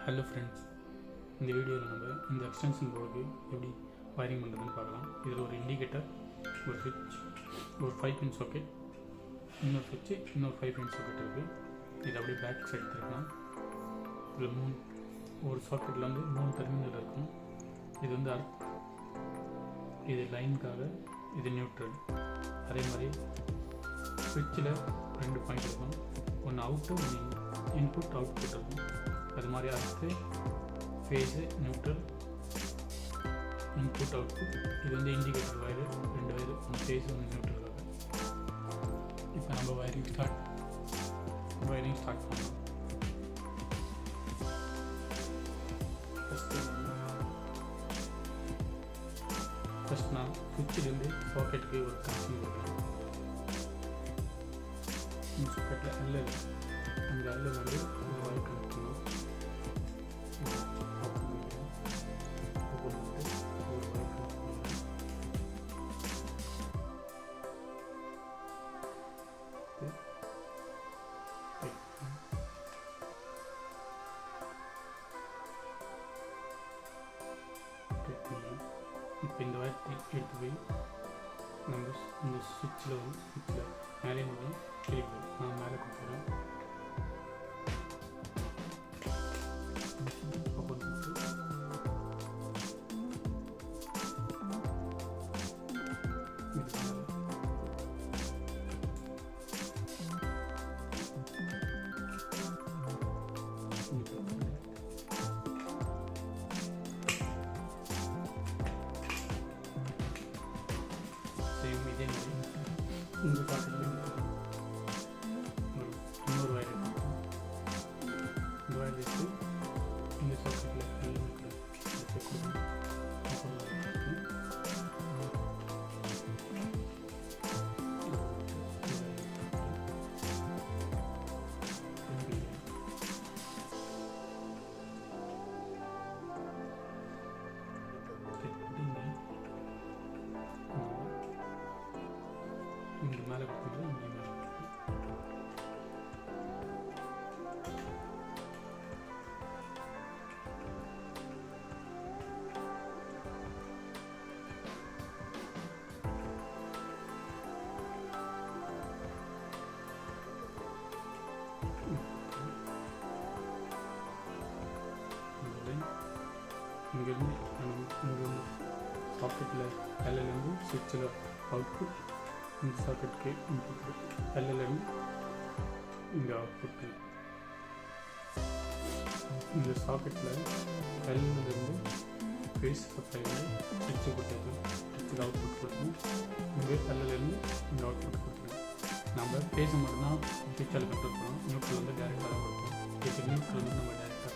Hello friends, இந்த வீடியோவில் நம்ம இந்த எக்ஸ்டென்ஷன் போர்டுக்கு எப்படி வயரிங் பண்ணுறதுன்னு பார்க்கலாம். இதில் ஒரு இண்டிகேட்டர், ஒரு சுவிட்ச், ஒரு 5 பின் சாக்கெட், இன்னொரு சுவிட்சு, இன்னொரு 5 பின் சாக்கெட் இருக்குது. இது அப்படியே பேக் சைடு திருக்கலாம். இதில் ஒரு சாக்கெட்டில் வந்து 3 டெர்மினல் இருக்கும். இது வந்து இது லைனுக்காக, இது நியூட்ரல். அதே மாதிரி சுவிட்சில் 2 பாயிண்ட் இருக்கும். ஒன்று அவுட்டு, ஒன்று இன்புட் அவுட்புட் இருக்கும். அது மாதிரி அடுத்து ஃபேஸு, நியூட்ரல், இன்புட் அவுட்புட். இது வந்து இண்டிகேட்டர் வயரு, 2 வயரு, ஒன்று ஃபேஸு, ஒன்று நியூட்ரல். இப்போ நம்ம வயரிங் ஸ்டார்ட் பண்ணலாம். ஃபஸ்ட் நான் சுவிட்சிலேருந்து சாக்கெட்டுக்கு ஒரு கனெக்ஷன் கொடுக்குறேன். இந்த சாக்கெட்டில் எல்எல், அந்த எல்எல் வந்து ஒரு வயர் கனெக்ட் பண்ணுவோம். இப்போ இந்த வயர் எடுத்து போய் நம்ம இந்த சுவிட்சில் மேலே வரும், கீழே வரும். நான் மேலே கொடுக்குறேன். இந்த சாக்கெட்டில் இன்னொரு வயர் இருக்குது. இந்த வயர் வச்சு இந்த சாக்கெட்டில் இங்கே மேலே கொடுத்துட்டு இங்கே மேலே இங்கேருந்து சாக்கெட்டில் எல்எல்லேருந்து சுவிட்சில் அவுட்புட், இந்த சாக்கெட்டுக்கு இன்புட், எல்எல்லேருந்து இங்கே அவுட்புட்டு. இந்த சாக்கெட்டில் எல்எல்லேருந்து ஃபேஸ் சப்ளை சுவிட்சு கொடுத்துருக்கு. சுவிட்சில் அவுட்புட் கொடுத்து இங்கே எல்எல்லேருந்து இங்கே அவுட்புட் கொடுத்துருக்கு. நம்ம ஃபேஸை மட்டும்தான் சுவிட்சால் கண்ட்ரோல் பண்ணோம். நியூட்ரல் வந்து டேரெக்டாக தான் கொடுப்போம். இப்போ நியூட்ரல் வந்து நம்ம டேரெக்டாக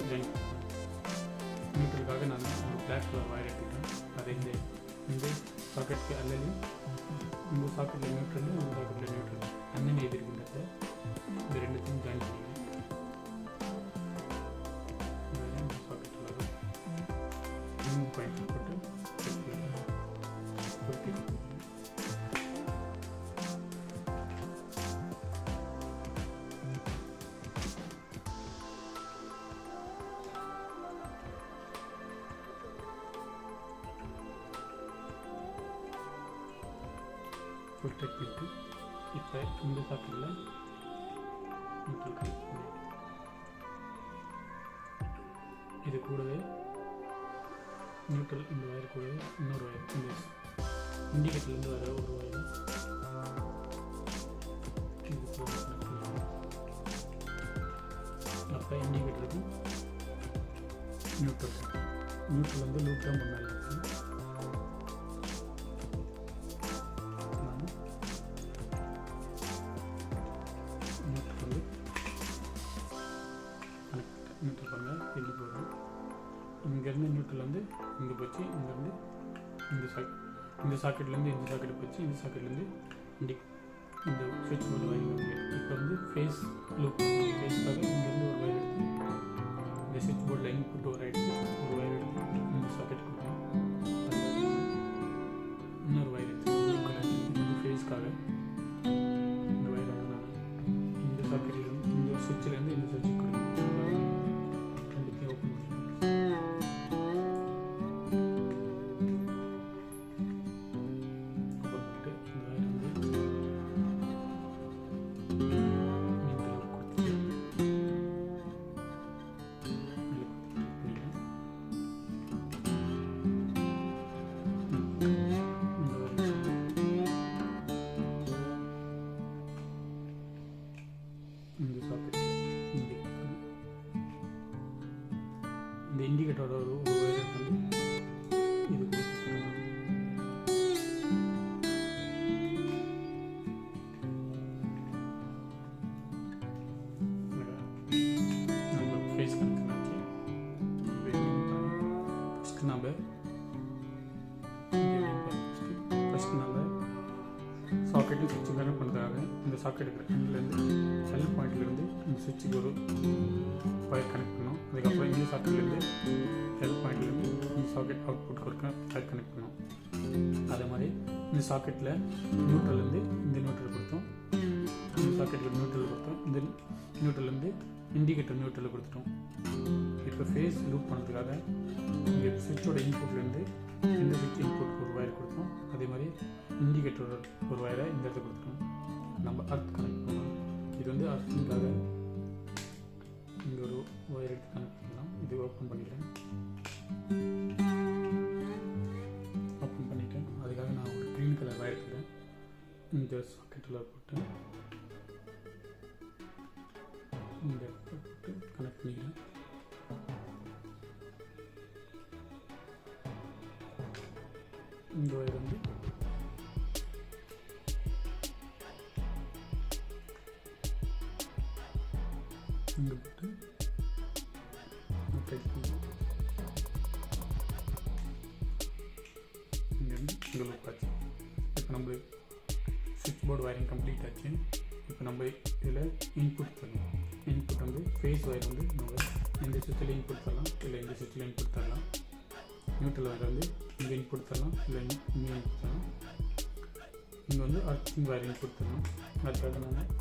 ஜாயின் பண்ணுவோம். நியூட்ரலுக்காக நான் ஒரு பிளாக் கலர் வயர் எடுத்துக்கிறேன். அதை இந்த சாக்கெட்டுக்கு எல்எல்லையும், இந்த சாக்கெட்டில் நியூட்ரல், இந்த சாக்கெட்டில் நியூட்ரல் அண்ணன் எது இருக்கின்றத இந்த ரெண்டுத்தையும் ஜாயின் பண்ணிக்கிறேன். இந்த சாக்கெட்டில் பாயிண்ட் போட்டு ஃபுல் டெக் பண்ணிட்டு இப்போ இந்த சாக்கெட்டில் நியூட்ரல் கனெக்ட் பண்ணி இது கூடவே நியூட்ரல், இந்த வயர் கூடவே இன்னொரு வயர், இந்த இண்டிகேட்டர்லேருந்து வர ஒரு வயர் இது கூட கனெக்ட் பண்ணி அப்போ இண்டிகேட்டருக்கு நியூட்ரல் வந்து லூப் தான் பண்ணாలి. நியூட்ரல் பண்ணால் வெளியே போகும். இங்கேருந்து நியூட்ரல் வந்து இங்கே போச்சு. இங்கேருந்து இந்த சாக்கெட்லேருந்து இந்த சாக்கெட்டு போச்சு. இந்த சாக்கெட்லேருந்து இந்த சுவிட்ச் போர்டு வயர் வந்து இப்போ வந்து ஃபேஸ் லூப், ஃபேஸ்க்காக இங்கேருந்து ஒரு வயர் எடுத்து இந்த சுவிட்ச் போர்டில் இன்புட் ஒரு எடுத்து ஒரு வயர் எடுத்து இந்த சாக்கெட் கொடுத்தேன். இன்னொரு வயர் எடுத்து இந்த ஃபேஸ்க்காக இந்த வயர் வந்து நான் இந்த சாக்கெட்லேருந்து, இந்த சுவிட்சிலேருந்து இந்த சுவிட்சுக்கு இந்த இண்டிகேட்டரோட ஒரு ஒயர் வந்து இது கொடுத்துருக்கோம். நம்ம ஃபேஸ் கனெக்ஷன் ஆச்சு. ஃபஸ்ட்டு நம்ம சாக்கெட்டு சுவிட்சு கனெக்ட் பண்ணுறதுக்காக இந்த சாக்கெட் இருக்கிற எண்ட்லேருந்து எல் பாயிண்ட்லேருந்து இந்த சுவிட்சுக்கு ஒரு ஒயர் கனெக்ட் பண்ணோம். அதுக்கப்புறம் இந்த சாக்கெட்லேருந்து எல் பாயிண்ட்லேருந்து இந்த சாக்கெட் அவுட்புட் கொடுக்க ஒயர் கனெக்ட் பண்ணோம். அதே மாதிரி இந்த சாக்கெட்டில் நியூட்ரல்லேருந்து இந்த நியூட்ரல் கொடுத்தோம், இந்த சாக்கெட்டில் நியூட்ரல் கொடுத்தோம், இந்த நியூட்ரல்லேருந்து இண்டிகேட்டர் நியூட்ரல் கொடுத்துட்டோம். இப்போ ஃபேஸ் லூப் பண்ணுறதுக்காக இங்கே சுவிட்சோட இன்புட்லேருந்து இந்த சுவிட்ச் இன்புட் ஒரு வயர் கொடுத்தோம். அதே மாதிரி இண்டிகேட்டரோட ஒரு வயரை இந்த இடத்துல கொடுத்துட்டோம். நம்ம அர்த் கனெக்ட் பண்ணலாம். இது வந்து அர்த்துக்காக இங்கே ஒரு ஒயர் எடுத்து கனெக்ட் பண்ணலாம். இது ஓப்பன் பண்ணிட்டேன். ஓப்பன் பண்ணிட்டேன். அதுக்காக நான் ஒரு க்ரீன் கலர் வயர் எடுத்துக்கிறேன். இந்த சாக்கெட்டில் போட்டு இந்த இடத்துல போட்டு கனெக்ட் பண்ணிக்கிறேன். இந்த ஒயர் வந்து இங்கே போட்டு இங்கே லூப் ஆச்சு. இப்போ நம்ம சுவிட்ச் போர்டு வயரிங் கம்ப்ளீட் ஆச்சு. இப்போ நம்ம இதில் இன்புட் தரலாம். இன்புட் வந்து ஃபேஸ் ஒயர் வந்து நம்ம இந்த சுவிட்சில் இன்புட் தரலாம், இல்லை இந்த சுவிட்சில் இன்புட் தரலாம். நியூட்ரல் ஒயர் வந்து இங்கே இன்புட் தரலாம், இல்லை இங்கே இன்புட் தரலாம். இங்கே வந்து அர்த்திங் ஒயர் இன்புட் தரலாம். அதுக்காக நான்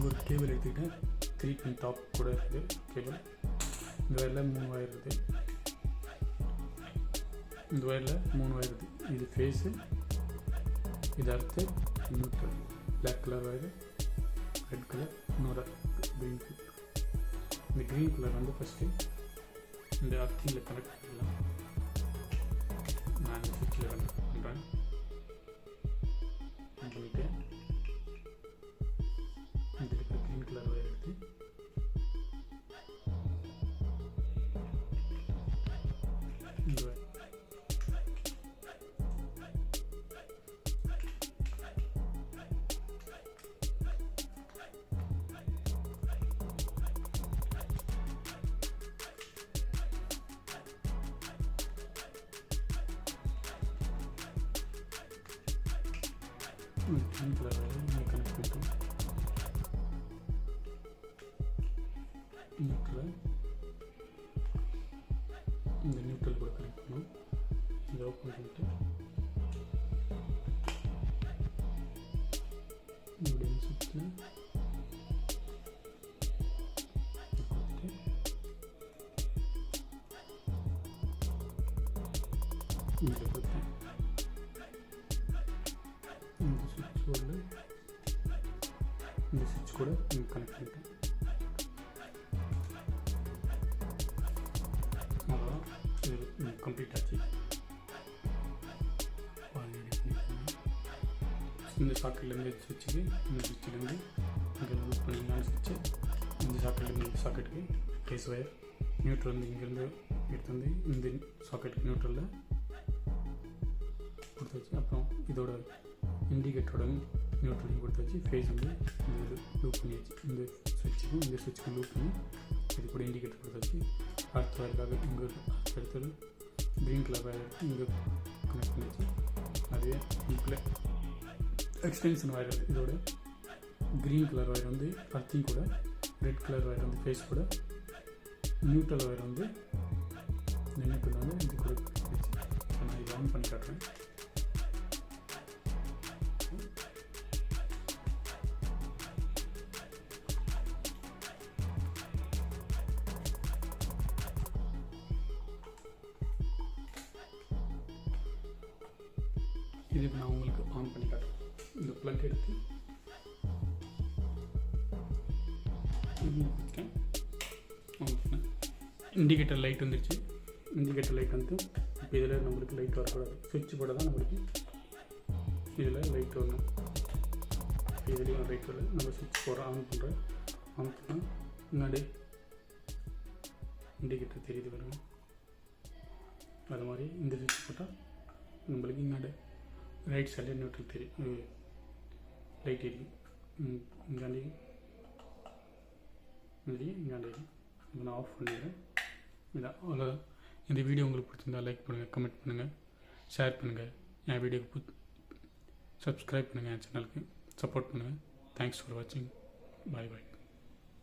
ஒரு கேபிள் எடுத்துக்கிட்டேன். 3 பின் டாப் கூட இருக்குது கேபிள். இந்த ஒயரில் 3 ஒயர் இருக்குது. இந்த ஒயரில் 3 ஒயர் இருக்குது. இது ஃபேஸு, இது அடுத்து neutral. Black colour wire, red colour, இன்னொரு க்ரீன் கலர். இந்த க்ரீன் கலர் வந்து ஃபஸ்ட்டு இந்த அர்த்திங்கில் கனெக்ட் பண்ணலாம். நான் இந்த சுவிட்சில் கனெக்ட் பண்ணுறேன். பண்ணிவிட்டு இந்த இருக்கிற க்ரீன் கலர் ஒயர் எடுத்து இந்த ஒயர் க்ரீன் கலர் ஒயர் இங்கே கனெக்ட் பண்ணிட்டோம். நியூட்ரல் இந்த நியூட்ரல் கூட கனெக்ட் பண்ணோம். இதை ஓப்பன் பண்ணிட்டு இப்படின்னு சுற்றி கொடுத்துட்டு இங்கே கொடுத்தேன். இந்த சுவிட்ச் போர்டில் இந்த சுவிட்ச் கூட இங்கே கனெக்ட் பண்ணிட்டேன். அவ்வளோதான், இது கம்ப்ளீட் ஆச்சு. இந்த சாக்கெட்லேருந்து சுவிட்சுக்கு, இந்த சுவிட்சிலேருந்து இங்கே யூஸ் பண்ணிக்கலாம் சுவிட்சு. இந்த சாக்கெட்லேருந்து இந்த சாக்கெட்டுக்கு ஃபேஸ் ஒயர், நியூட்ரல் வந்து இங்கேருந்து எடுத்து வந்து இந்த சாக்கெட்டுக்கு நியூட்ரலில் கொடுத்தாச்சு. அப்புறம் இதோட இண்டிகேட்டரோட நியூட்ரலையும் கொடுத்தாச்சு. ஃபேஸ் வந்து இந்த லூப் பண்ணியாச்சு. இந்த சுவிட்சுக்கும் லூப் பண்ணி இது கூட இண்டிகேட்டர் கொடுத்தாச்சு. அடுத்த ஒயருக்காக இங்கே அடுத்தது க்ரீன் கலர் ஒயர் எடுத்து இங்கே கனெக்ட் பண்ணியாச்சு. அதே இங்கே எக்ஸ்டென்ஷன் ஒயர் இருக்குது. இதோட க்ரீன் கலர் ஒயர் வந்து அர்த்திங் கூட, ரெட் கலர் ஒயர் வந்து ஃபேஸ் கூட, நியூட்ரல் ஒயர் வந்து இந்த நியூட்ரல் வந்து இது கூட வச்சு நான் இதை ஆன் பண்ணி காட்டுறேன். இதுக்கு நான் உங்களுக்கு ஆன் பண்ணி காட்டுறேன். இந்த ப்ளக் எடுத்து ஆன் பண்ணேன். இண்டிகேட்டர் லைட் வந்துடுச்சு. இண்டிகேட்டர் லைட் வந்து இப்போ இதில் நம்மளுக்கு லைட் வரக்கூடாது. சுவிட்ச் போட தான் நம்மளுக்கு இதில் லைட் வரணும். இதுலேயும் லைட் வருது. நம்ம சுவிட்ச் போட ஆன் பண்ணுறேன். ஆன் பண்ணால் முன்னாடி இண்டிகேட்டர் தெரியுது பாருங்க. அது மாதிரி இந்த சுவிட்ச் போட்டால் நம்மளுக்கு இங்காண்டு ரைட் சைடில் நியூட்ரல் தெரியும், லைட் எரியும். இங்காண்டி இங்காண்டி இப்போ நான் ஆஃப் பண்ணிடுறேன். இதான் அவ்வளோதான். இந்த வீடியோ உங்களுக்கு பிடிச்சிருந்தால் லைக் பண்ணுங்கள், கமெண்ட் பண்ணுங்கள், ஷேர் பண்ணுங்கள். என் வீடியோக்கு சப்ஸ்கிரைப் பண்ணுங்கள், என் சேனலுக்கு சப்போர்ட் பண்ணுங்கள். தேங்க்ஸ் ஃபார் வாட்சிங். பாய் பாய்.